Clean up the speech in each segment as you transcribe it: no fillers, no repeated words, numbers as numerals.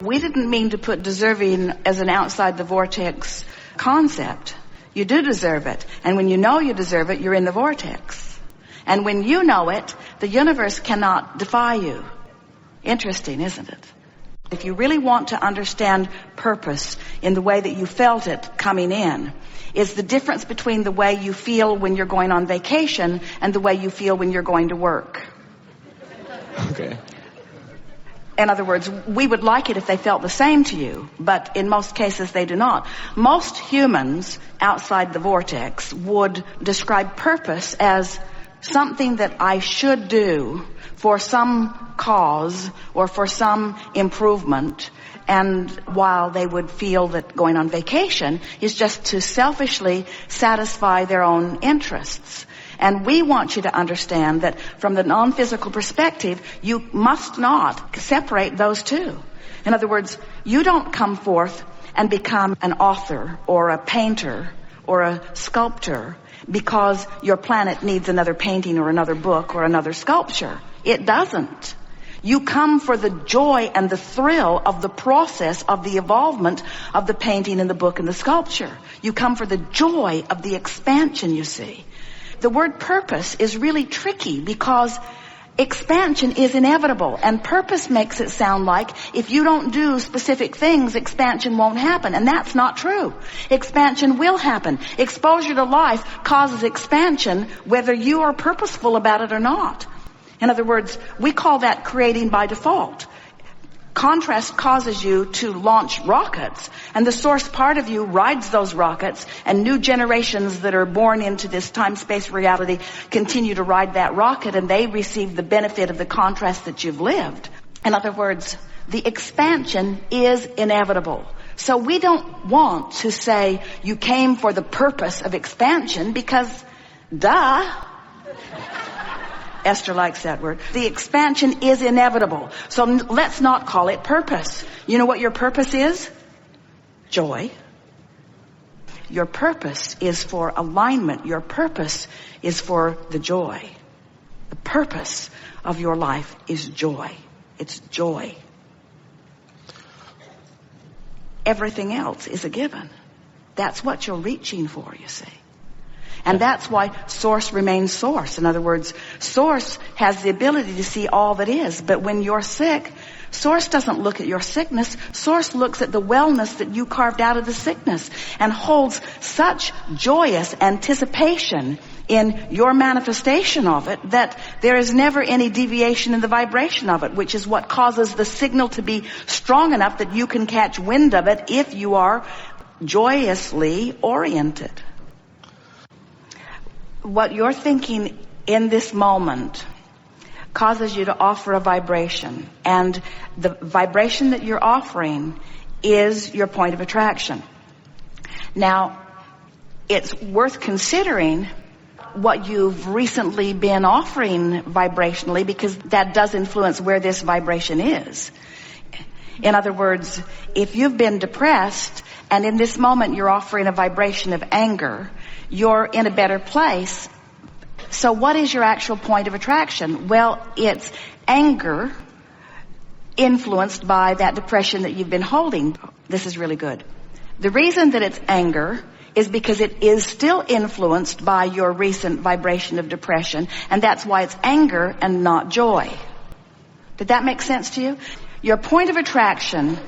We didn't mean to put deserving as an outside the vortex concept. You do deserve it. And when you know you deserve it, you're in the vortex. And when you know it, the universe cannot defy you. Interesting, isn't it? If you really want to understand purpose in the way that you felt it coming in, is the difference between the way you feel when you're going on vacation and the way you feel when you're going to work. Okay. In other words, we would like it if they felt the same to you, but in most cases they do not. Most humans outside the vortex would describe purpose as something that I should do for some cause or for some improvement, and while they would feel that going on vacation is just to selfishly satisfy their own interests. And we want you to understand that from the non-physical perspective, you must not separate those two. In other words, you don't come forth and become an author or a painter or a sculptor because your planet needs another painting or another book or another sculpture. It doesn't. You come for the joy and the thrill of the process of the evolvement of the painting and the book and the sculpture. You come for the joy of the expansion, you see. The word purpose is really tricky because expansion is inevitable, and purpose makes it sound like if you don't do specific things, expansion won't happen. And that's not true. Expansion will happen. Exposure to life causes expansion whether you are purposeful about it or not. In other words, we call that creating by default. Contrast causes you to launch rockets, and the source part of you rides those rockets, and new generations that are born into this time-space reality continue to ride that rocket, and they receive the benefit of the contrast that you've lived. In other words, the expansion is inevitable. So we don't want to say you came for the purpose of expansion because, duh. Esther likes that word. The expansion is inevitable. So let's not call it purpose. You know what your purpose is? Joy. Your purpose is for alignment. Your purpose is for the joy. The purpose of your life is joy. It's joy. Everything else is a given. That's what you're reaching for, you see. And that's why source remains source. In other words, source has the ability to see all that is. But when you're sick, source doesn't look at your sickness. Source looks at the wellness that you carved out of the sickness and holds such joyous anticipation in your manifestation of it that there is never any deviation in the vibration of it, which is what causes the signal to be strong enough that you can catch wind of it if you are joyously oriented. What you're thinking in this moment causes you to offer a vibration. And the vibration that you're offering is your point of attraction. Now, it's worth considering what you've recently been offering vibrationally, because that does influence where this vibration is. In other words, if you've been depressed and in this moment you're offering a vibration of anger, you're in a better place. So what is your actual point of attraction? Well, it's anger influenced by that depression that you've been holding. This is really good. The reason that it's anger is because it is still influenced by your recent vibration of depression, and that's why it's anger and not joy. Did that make sense to you? Your point of attraction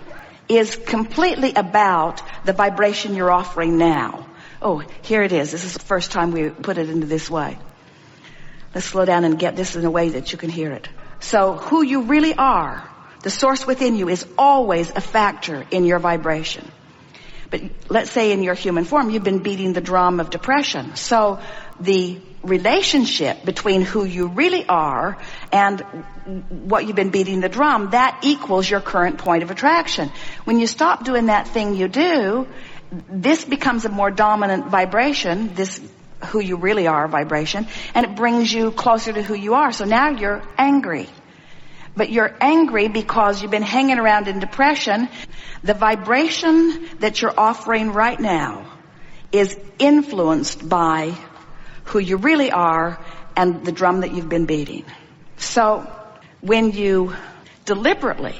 is completely about the vibration you're offering now. Oh, here it is. This is the first time we put it into this way. Let's slow down and get this in a way that you can hear it. So who you really are, the source within you, is always a factor in your vibration. But let's say in your human form, you've been beating the drum of depression. So the relationship between who you really are and what you've been beating the drum, that equals your current point of attraction. When you stop doing that thing you do, this becomes a more dominant vibration, this who you really are vibration, and it brings you closer to who you are. So now you're angry. But you're angry because you've been hanging around in depression. The vibration that you're offering right now is influenced by who you really are and the drum that you've been beating. So when you deliberately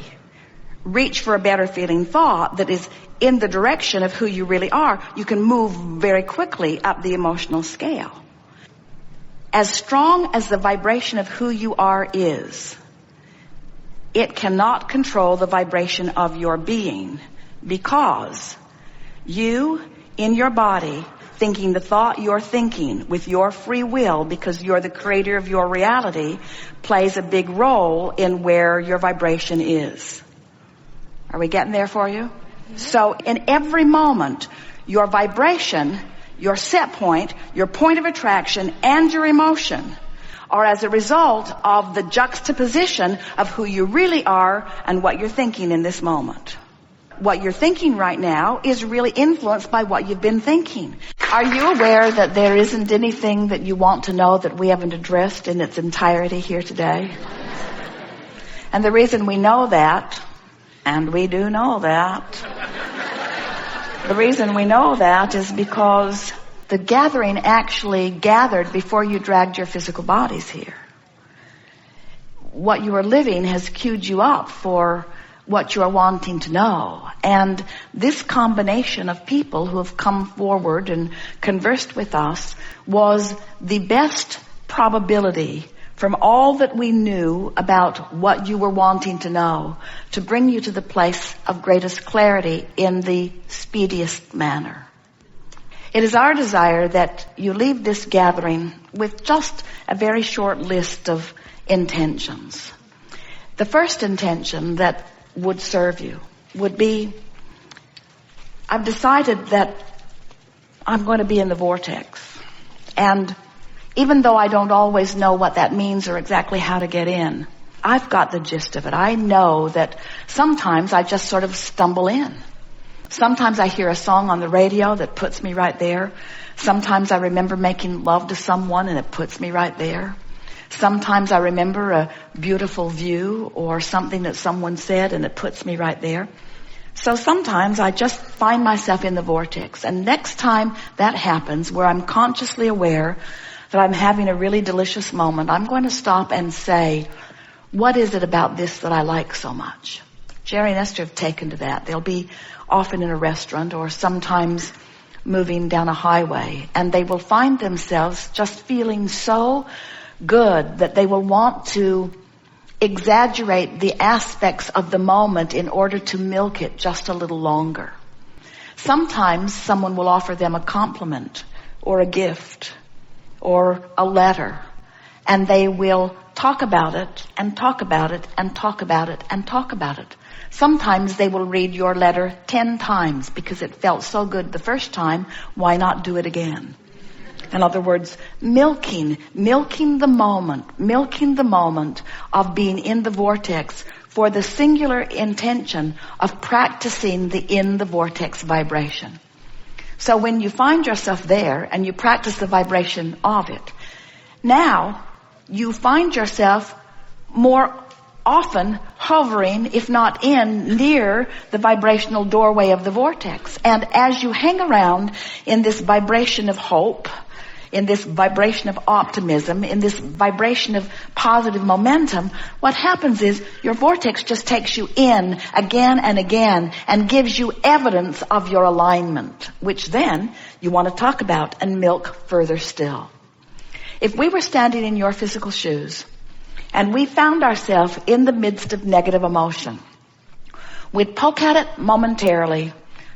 reach for a better feeling thought that is in the direction of who you really are, you can move very quickly up the emotional scale. As strong as the vibration of who you are is, it cannot control the vibration of your being, because you, in your body, thinking the thought you're thinking with your free will, because you're the creator of your reality, plays a big role in where your vibration is. Are we getting there for you? So in every moment, your vibration, your set point, your point of attraction, and your emotion are as a result of the juxtaposition of who you really are and what you're thinking in this moment. What you're thinking right now is really influenced by what you've been thinking. Are you aware that there isn't anything that you want to know that we haven't addressed in its entirety here today? And the reason we know that, and we do know that, the reason we know that is because the gathering actually gathered before you dragged your physical bodies here. What you are living has queued you up for what you are wanting to know. And this combination of people who have come forward and conversed with us was the best probability from all that we knew about what you were wanting to know to bring you to the place of greatest clarity in the speediest manner. It is our desire that you leave this gathering with just a very short list of intentions. The first intention that would serve you would be, I've decided that I'm going to be in the vortex. And even though I don't always know what that means or exactly how to get in, I've got the gist of it. I know that sometimes I just sort of stumble in. Sometimes I hear a song on the radio that puts me right there. Sometimes I remember making love to someone and it puts me right there. Sometimes I remember a beautiful view or something that someone said and it puts me right there. So sometimes I just find myself in the vortex. And next time that happens, where I'm consciously aware that I'm having a really delicious moment, I'm going to stop and say, what is it about this that I like so much? Jerry and Esther have taken to that. They'll be often in a restaurant or sometimes moving down a highway, and they will find themselves just feeling so good that they will want to exaggerate the aspects of the moment in order to milk it just a little longer. Sometimes someone will offer them a compliment or a gift or a letter, and they will talk about it and talk about it and talk about it and talk about it. Sometimes they will read your letter 10 times because it felt so good the first time. Why not do it again? In other words, milking the moment of being in the vortex for the singular intention of practicing the in the vortex vibration. So when you find yourself there and you practice the vibration of it, now you find yourself more often hovering, if not near the vibrational doorway of the vortex. And as you hang around in this vibration of hope, in this vibration of optimism, in this vibration of positive momentum, what happens is your vortex just takes you in again and again and gives you evidence of your alignment, which then you want to talk about and milk further still. If we were standing in your physical shoes and we found ourselves in the midst of negative emotion, we'd poke at it momentarily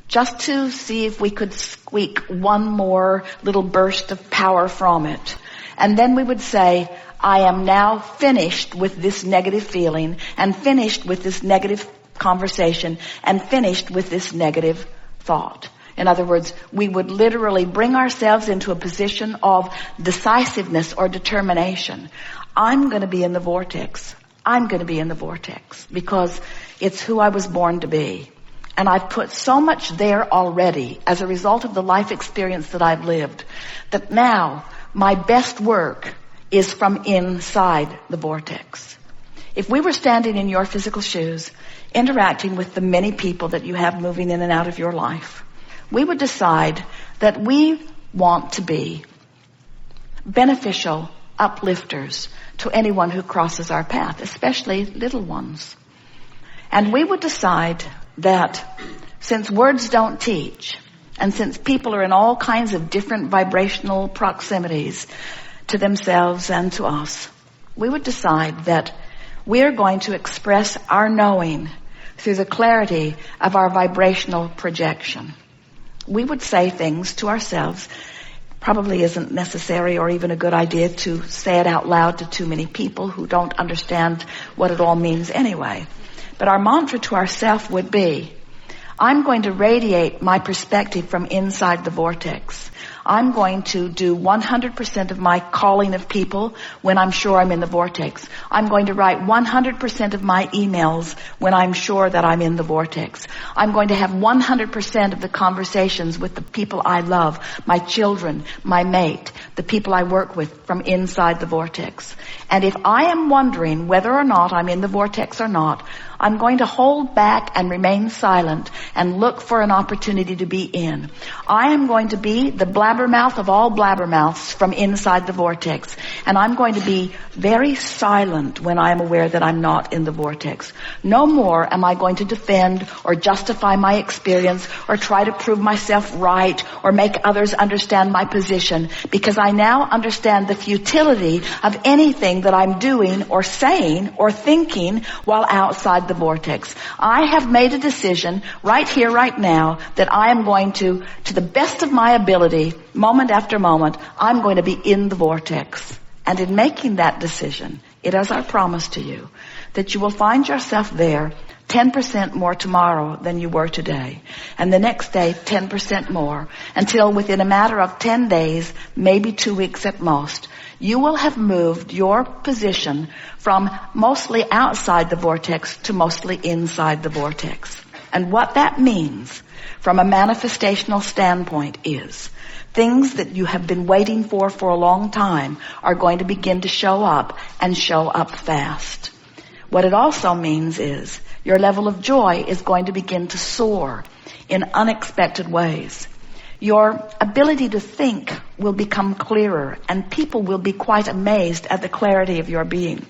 just to see if we could squeak one more little burst of power from it. And then we would say, I am now finished with this negative feeling and finished with this negative conversation and finished with this negative thought. In other words, we would literally bring ourselves into a position of decisiveness or determination. I'm going to be in the vortex. I'm going to be in the vortex because it's who I was born to be. And I've put so much there already as a result of the life experience that I've lived that now my best work is from inside the vortex. If we were standing in your physical shoes, interacting with the many people that you have moving in and out of your life, we would decide that we want to be beneficial uplifters to anyone who crosses our path, especially little ones. And we would decide that since words don't teach, and since people are in all kinds of different vibrational proximities to themselves and to us, we would decide that we're going to express our knowing through the clarity of our vibrational projection. We would say things to ourselves. Probably isn't necessary or even a good idea to say it out loud to too many people who don't understand what it all means anyway. But our mantra to ourselves would be, I'm going to radiate my perspective from inside the vortex. I'm going to do 100% of my calling of people when I'm sure I'm in the vortex. I'm going to write 100% of my emails when I'm sure that I'm in the vortex. I'm going to have 100% of the conversations with the people I love, my children, my mate, the people I work with from inside the vortex. And if I am wondering whether or not I'm in the vortex or not, I'm going to hold back and remain silent and look for an opportunity to be in. I am going to be the blabbermouth of all blabbermouths from inside the vortex. And I'm going to be very silent when I am aware that I'm not in the vortex. No more am I going to defend or justify my experience or try to prove myself right or make others understand my position, because I now understand the futility of anything that I'm doing or saying or thinking while outside the vortex. I have made a decision right here, right now, that I am going to the best of my ability, moment after moment, I'm going to be in the vortex. And in making that decision, it is our promise to you that you will find yourself there 10% more tomorrow than you were today. And the next day, 10% more, until within a matter of 10 days, maybe 2 weeks at most, you will have moved your position from mostly outside the vortex to mostly inside the vortex. And what that means from a manifestational standpoint is things that you have been waiting for a long time are going to begin to show up and show up fast. What it also means is your level of joy is going to begin to soar in unexpected ways. Your ability to think will become clearer, and people will be quite amazed at the clarity of your being.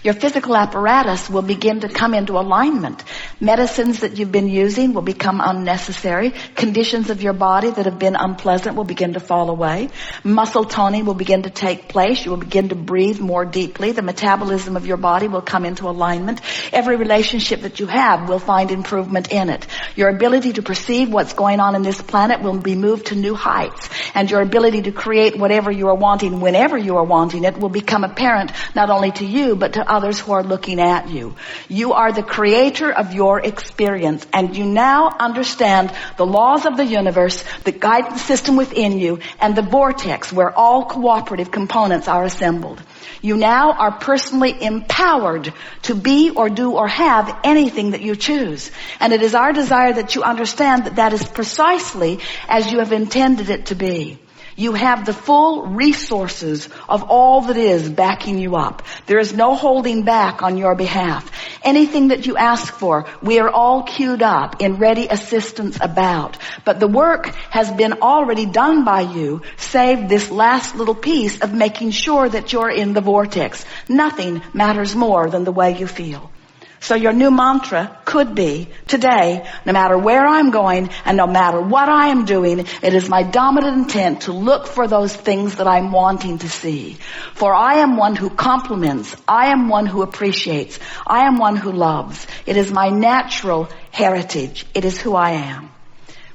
Your physical apparatus will begin to come into alignment. Medicines that you've been using will become unnecessary. Conditions of your body that have been unpleasant will begin to fall away. Muscle toning will begin to take place. You will begin to breathe more deeply. The metabolism of your body will come into alignment. Every relationship that you have will find improvement in it. Your ability to perceive what's going on in this planet will be moved to new heights. And your ability to create whatever you are wanting whenever you are wanting it will become apparent not only to you but to others who are looking at you. You are the creator of your experience, and you now understand the laws of the universe, the guidance system within you, and the vortex where all cooperative components are assembled. You now are personally empowered to be or do or have anything that you choose. And it is our desire that you understand that that is precisely as you have intended it to be. You have the full resources of all that is backing you up. There is no holding back on your behalf. Anything that you ask for, we are all queued up in ready assistance about. But the work has been already done by you, save this last little piece of making sure that you're in the vortex. Nothing matters more than the way you feel. So your new mantra could be, today, no matter where I'm going and no matter what I am doing, it is my dominant intent to look for those things that I'm wanting to see. For I am one who compliments. I am one who appreciates. I am one who loves. It is my natural heritage. It is who I am.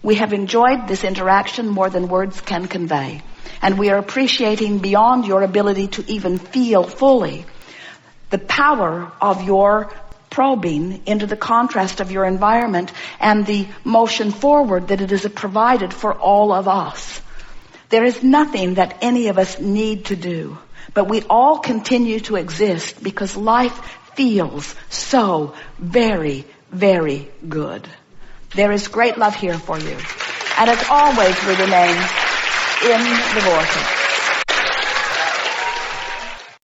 We have enjoyed this interaction more than words can convey. And we are appreciating beyond your ability to even feel fully the power of your probing into the contrast of your environment and the motion forward that it has provided for all of us. There is nothing that any of us need to do, but we all continue to exist because life feels so very, very good. There is great love here for you. And as always, we remain in the vortex.